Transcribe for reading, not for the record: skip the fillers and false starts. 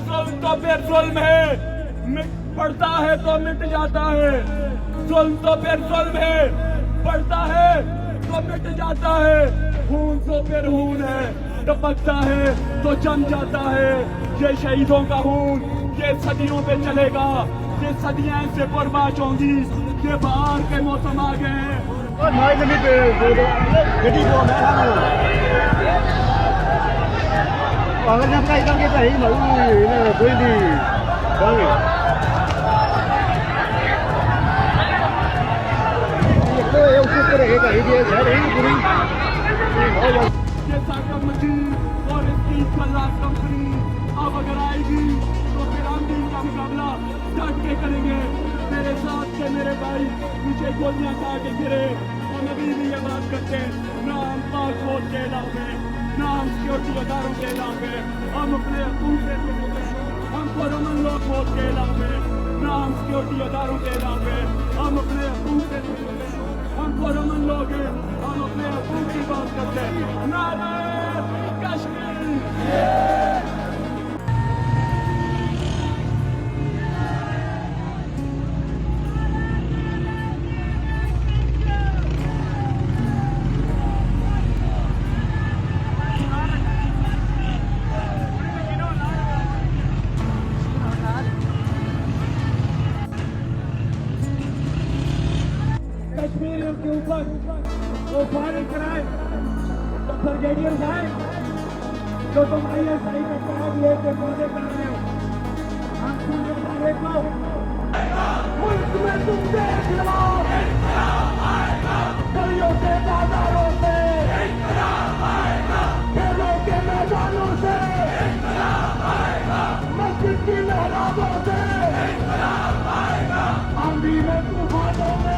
जुल्म तो फिर जुल्म है, बढ़ता है तो मिट जाता है। जुल्म तो फिर जुल्म है, बढ़ता है तो मिट जाता है। खून तो फिर खून है, टपकता है तो जम जाता है। ये शहीदों का खून ये सदियों पे चलेगा, ये सदियां इससे बर्बाद होंगी। ये बाहर के मौसम आ गए हैं। Còn cái năm nay có cái gì mà quên đi rồi tôi yêu thích cái này cái gì sẽ đến đi ये साकम मजीद और इसकी कल्लास कंपनी अब अगर आएगी तो फिर हम भी इनका मुकाबला डट के करेंगे। मेरे साथ के मेरे भाई मुझे गोलियां खा के गिरे, हम अभी भी ये बात करते हैं ना हम पाक फौज के इलाके, ना हम सिक्योरिटी अदारों के इलाके, हम अपने दूसरे हम पुरअमन लोग फौज के इलाके, ना हम सिक्योरिटी अदारों के इलाके, हम अपने दूसरे हम पुरअमन लोग हैं, हम अपने हकूक की बात करते हैं। नारे कश्मीर। कश्मीरियों के ऊपर वो फायरिंग कराए तो ब्रिगेडियर आए जो तुम ISI का टैग लेके मौजे कर रहे हो। हम पूरे सारे को मुल्क में तुम देख लो, गलियों से बाजारों से, खेलों के मैदानों से, मस्जिद की मेहराबों से, आंधी में तूफानों में